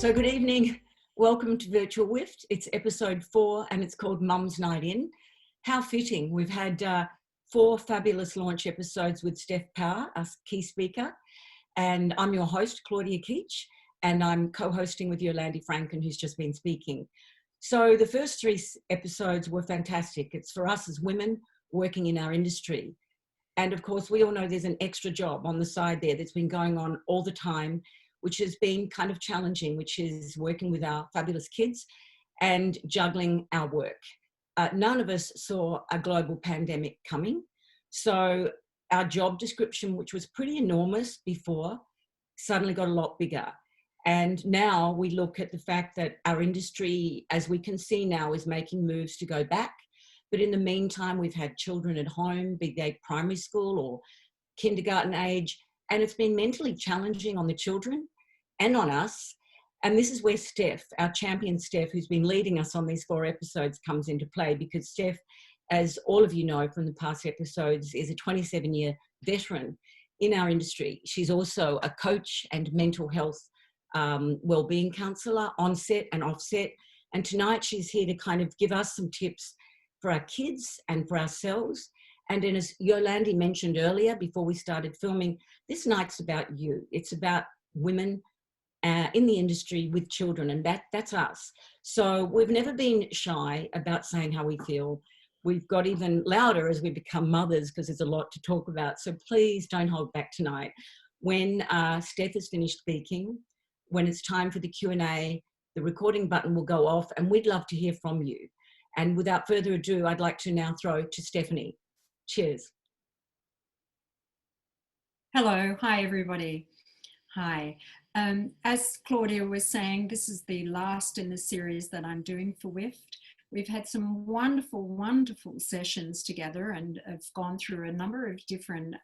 So good evening. Welcome to Virtual WIFT. It's episode 4 and it's called Mum's Night In. How fitting. We've had 4 fabulous launch episodes with Steph Power, our key speaker. And I'm your host, Claudia Keach, and I'm co-hosting with Yolandi Franken, who's just been speaking. So the first 3 episodes were fantastic. It's for us as women working in our industry. And of course, we all know there's an extra job on the side there that's been going on all the time, which has been kind of challenging, which is working with our fabulous kids and juggling our work. None of us saw a global pandemic coming. So our job description, which was pretty enormous before, suddenly got a lot bigger. And now we look at the fact that our industry, as we can see now, is making moves to go back. But in the meantime, we've had children at home, be they primary school or kindergarten age, and it's been mentally challenging on the children and on us. And this is where Steph, our champion Steph, who's been leading us on these 4 episodes, comes into play, because Steph, as all of you know from the past episodes, is a 27-year veteran in our industry. She's also a coach and mental health wellbeing counsellor, on-set and off-set. And tonight she's here to kind of give us some tips for our kids and for ourselves. And then, as Yolandi mentioned earlier, before we started filming, this night's about you. It's about women in the industry with children, and that's us. So we've never been shy about saying how we feel. We've got even louder as we become mothers, because there's a lot to talk about. So please don't hold back tonight. When Steph has finished speaking, when it's time for the Q&A, the recording button will go off, and we'd love to hear from you. And without further ado, I'd like to now throw to Stephanie. Cheers. Hello. Hi, everybody. Hi. As Claudia was saying, this is the last in the series that I'm doing for WIFT. We've had some wonderful, wonderful sessions together and have gone through a number of different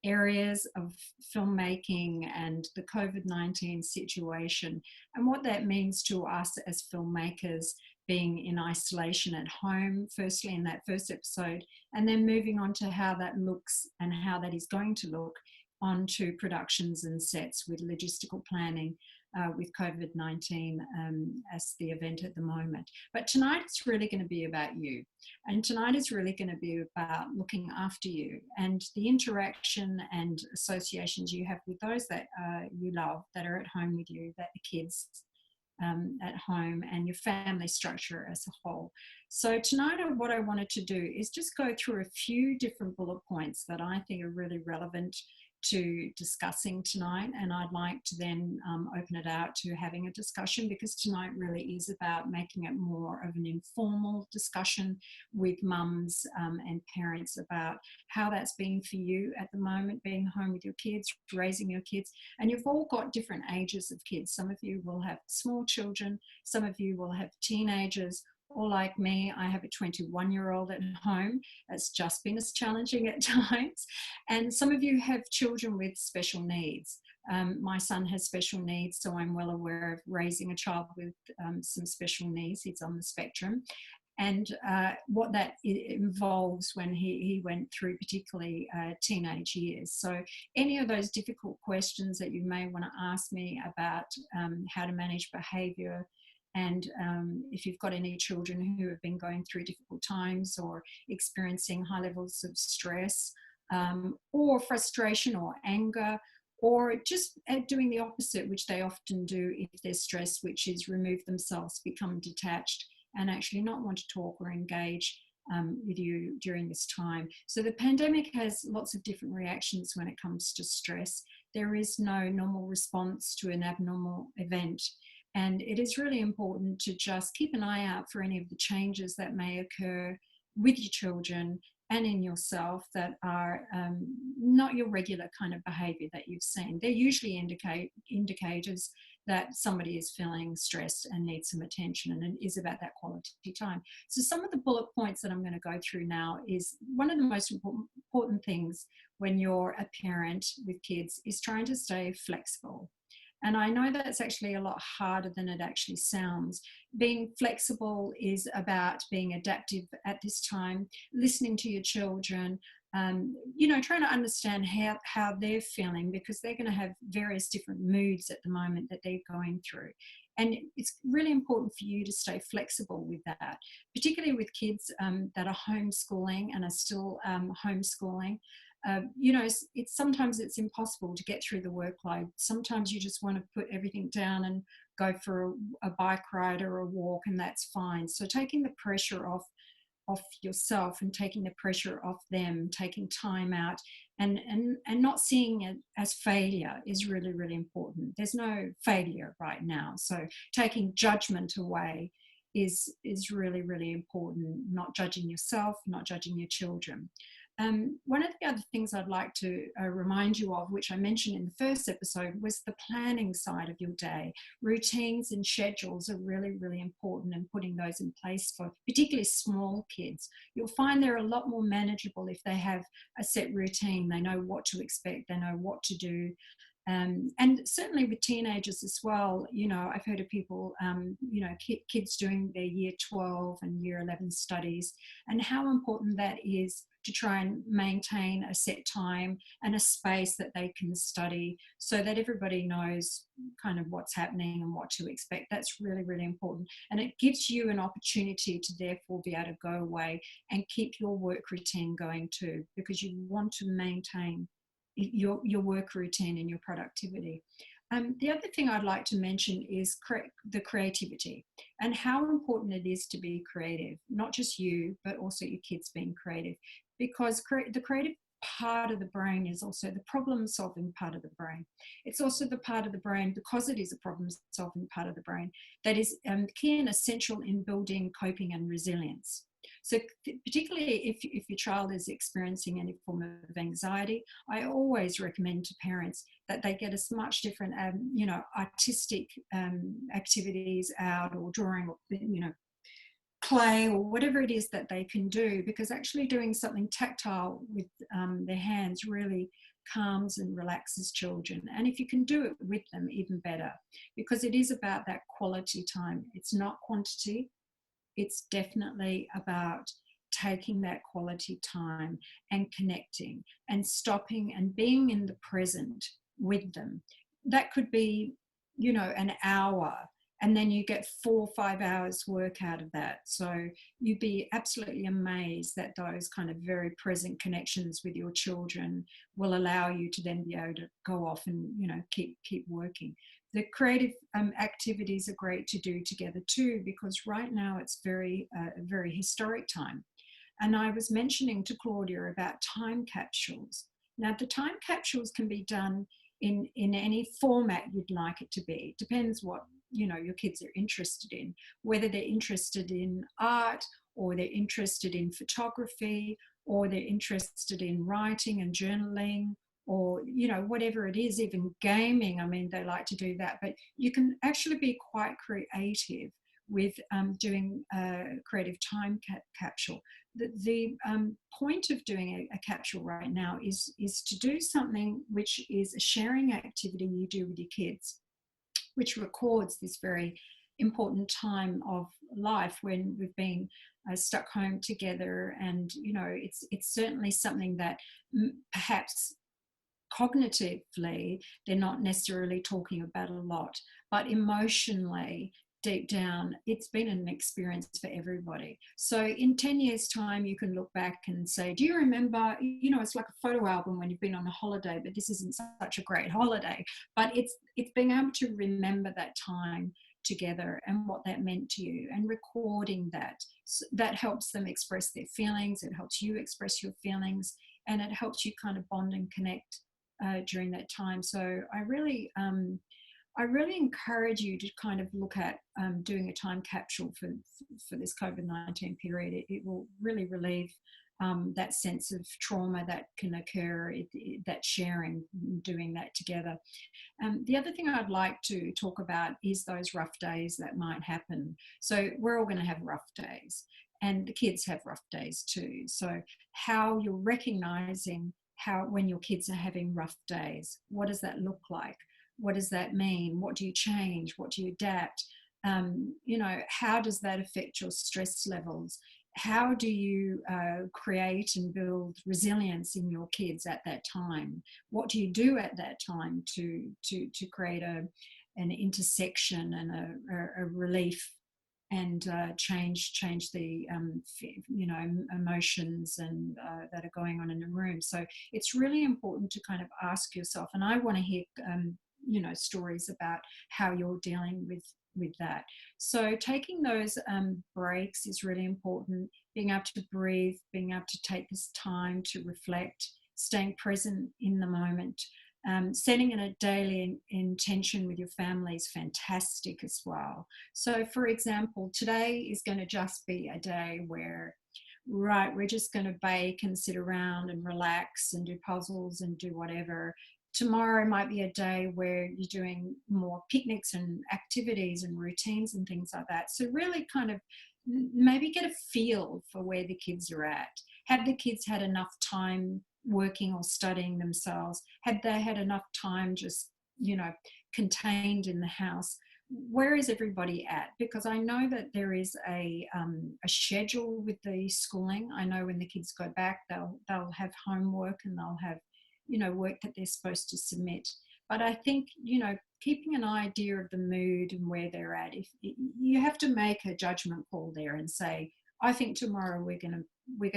areas of filmmaking and the COVID-19 situation and what that means to us as filmmakers, being in isolation at home, firstly in that first episode, and then moving on to how that looks and how that is going to look onto productions and sets with logistical planning with COVID-19 as the event at the moment. But tonight it's really going to be about you. And tonight is really going to be about looking after you and the interaction and associations you have with those that you love, that are at home with you, that the kids at home, and your family structure as a whole. So tonight what I wanted to do is just go through a few different bullet points that I think are really relevant to discussing tonight, and I'd like to then open it out to having a discussion, because tonight really is about making it more of an informal discussion with mums and parents about how that's been for you at the moment, being home with your kids, raising your kids. And you've all got different ages of kids. Some of you will have small children, some of you will have teenagers, or like me, I have a 21-year-old at home. It's just been as challenging at times. And some of you have children with special needs. My son has special needs, so I'm well aware of raising a child with some special needs. He's on the spectrum. And what that involves when he went through particularly teenage years. So any of those difficult questions that you may want to ask me about how to manage behaviour, and if you've got any children who have been going through difficult times or experiencing high levels of stress or frustration or anger, or just doing the opposite, which they often do if they're stressed, which is remove themselves, become detached, and actually not want to talk or engage with you during this time. So the pandemic has lots of different reactions when it comes to stress. There is no normal response to an abnormal event. And it is really important to just keep an eye out for any of the changes that may occur with your children and in yourself that are not your regular kind of behaviour that you've seen. They're usually indicators that somebody is feeling stressed and needs some attention, and it is about that quality time. So some of the bullet points that I'm going to go through now is one of the most important things when you're a parent with kids is trying to stay flexible. And I know that's actually a lot harder than it actually sounds. Being flexible is about being adaptive at this time, listening to your children, trying to understand how they're feeling, because they're going to have various different moods at the moment that they're going through. And it's really important for you to stay flexible with that, particularly with kids that are homeschooling and are still homeschooling. Sometimes it's impossible to get through the workload. Sometimes you just want to put everything down and go for a bike ride or a walk, and that's fine. So taking the pressure off yourself and taking the pressure off them, taking time out, and not seeing it as failure is really, really important. There's no failure right now. So taking judgment away is really, really important. Not judging yourself, not judging your children. One of the other things I'd like to remind you of, which I mentioned in the first episode, was the planning side of your day. Routines and schedules are really, really important, and putting those in place for particularly small kids. You'll find they're a lot more manageable if they have a set routine. They know what to expect, they know what to do. And certainly with teenagers as well, I've heard of people, kids doing their year 12 and year 11 studies, and how important that is to try and maintain a set time and a space that they can study, so that everybody knows kind of what's happening and what to expect. That's really, really important. And it gives you an opportunity to therefore be able to go away and keep your work routine going too, because you want to maintain your work routine and your productivity. The other thing I'd like to mention is the creativity, and how important it is to be creative, not just you, but also your kids being creative, because the creative part of the brain is also the problem-solving part of the brain. It's also the part of the brain, because it is a problem-solving part of the brain, that is key and essential in building coping and resilience. So particularly if your child is experiencing any form of anxiety, I always recommend to parents that they get as much different, artistic activities out, or drawing, or, play, or whatever it is that they can do, because actually doing something tactile with their hands really calms and relaxes children. And if you can do it with them, even better, because it is about that quality time. It's not quantity. It's definitely about taking that quality time and connecting and stopping and being in the present with them. That could be, an hour, and then you get 4 or 5 hours work out of that. So you'd be absolutely amazed that those kind of very present connections with your children will allow you to then be able to go off and, keep working. The creative activities are great to do together too, because right now it's a very historic time. And I was mentioning to Claudia about time capsules. Now, the time capsules can be done in any format you'd like it to be. It depends what your kids are interested in, whether they're interested in art, or they're interested in photography, or they're interested in writing and journaling, or whatever it is, even gaming. I mean, they like to do that, but you can actually be quite creative with doing a creative time capsule. The point of doing a capsule right now is to do something which is a sharing activity you do with your kids, which records this very important time of life when we've been stuck home together. And it's certainly something that perhaps cognitively they're not necessarily talking about a lot, but emotionally, deep down, it's been an experience for everybody. So in 10 years time, you can look back and say, do you remember, it's like a photo album when you've been on a holiday, but this isn't such a great holiday. But it's being able to remember that time together and what that meant to you, and recording that helps them express their feelings. It helps you express your feelings, and it helps you kind of bond and connect during that time. So I really encourage you to kind of look at doing a time capsule for this COVID-19 period. It will really relieve that sense of trauma that can occur, that sharing, doing that together. The other thing I'd like to talk about is those rough days that might happen. So we're all going to have rough days, and the kids have rough days too. So how you're recognizing when your kids are having rough days, what does that look like? What does that mean? What do you change? What do you adapt? How does that affect your stress levels? how do you create and build resilience in your kids at that time? What do you do at that time to create an intersection and a relief and change the emotions and that are going on in the room? So it's really important to kind of ask yourself, and I want to hear stories about how you're dealing with that. So taking those breaks is really important. Being able to breathe, being able to take this time to reflect, staying present in the moment. Setting a daily intention with your family is fantastic as well. So for example, today is going to just be a day where, right, we're just going to bake and sit around and relax and do puzzles and do whatever. Tomorrow might be a day where you're doing more picnics and activities and routines and things like that. So really kind of maybe get a feel for where the kids are at. Have the kids had enough time working or studying themselves? Had they had enough time just, contained in the house? Where is everybody at? Because I know that there is a schedule with the schooling. I know when the kids go back, they'll have homework and they'll have work that they're supposed to submit. But I think, keeping an idea of the mood and where they're at, if you have to make a judgment call there and say, I think tomorrow we're going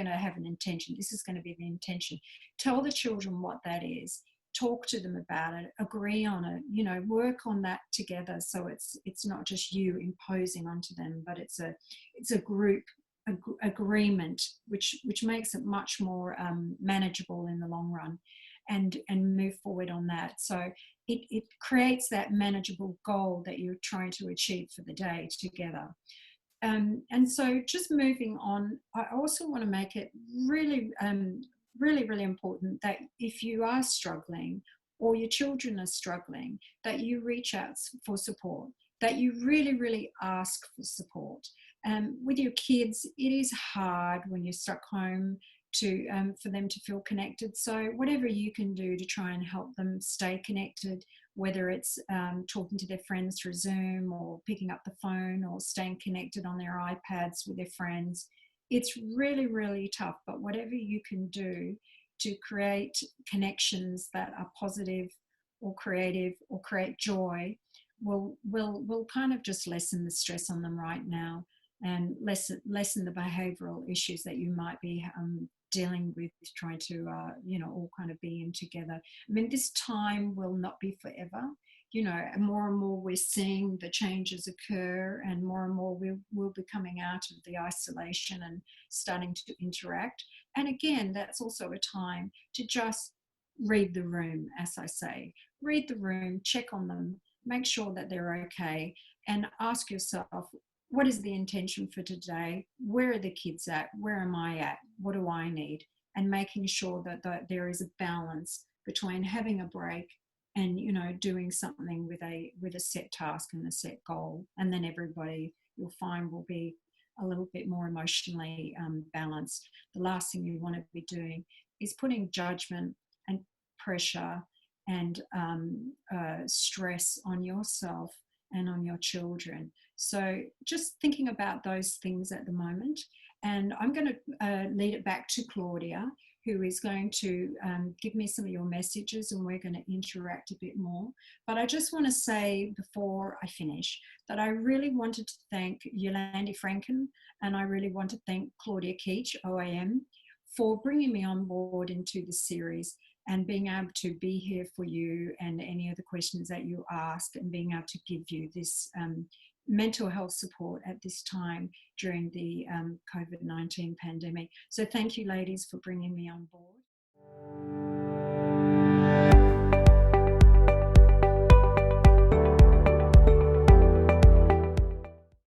to have an intention. This is going to be the intention. Tell the children what that is. Talk to them about it. Agree on it. Work on that together. So it's not just you imposing onto them, but it's a group agreement, which makes it much more manageable in the long run. And move forward on that. So it creates that manageable goal that you're trying to achieve for the day together. And so just moving on, I also want to make it really, really, really important that if you are struggling or your children are struggling, that you reach out for support, that you really, really ask for support. With your kids, it is hard when you're stuck home for them to feel connected. So whatever you can do to try and help them stay connected, whether it's talking to their friends through Zoom or picking up the phone or staying connected on their iPads with their friends, it's really, really tough. But whatever you can do to create connections that are positive or creative or create joy will kind of just lessen the stress on them right now and lessen the behavioural issues that you might be dealing with, trying to all kind of be in together. I mean, this time will not be forever. And more we're seeing the changes occur, and more we'll be coming out of the isolation and starting to interact. And again, that's also a time to just read the room, as I say. Read the room, check on them, make sure that they're okay, and ask yourself, what is the intention for today? Where are the kids at? Where am I at? What do I need? And making sure that there is a balance between having a break and doing something with a set task and a set goal. And then everybody, you'll find, will be a little bit more emotionally balanced. The last thing you want to be doing is putting judgment and pressure and stress on yourself and on your children. So just thinking about those things at the moment. And I'm going to lead it back to Claudia, who is going to give me some of your messages, and we're going to interact a bit more. But I just want to say before I finish that I really wanted to thank Yolandi Franken, and I really want to thank Claudia Keach, OAM, for bringing me on board into the series and being able to be here for you and any of the questions that you ask, and being able to give you this mental health support at this time during the COVID-19 pandemic. So thank you, ladies, for bringing me on board.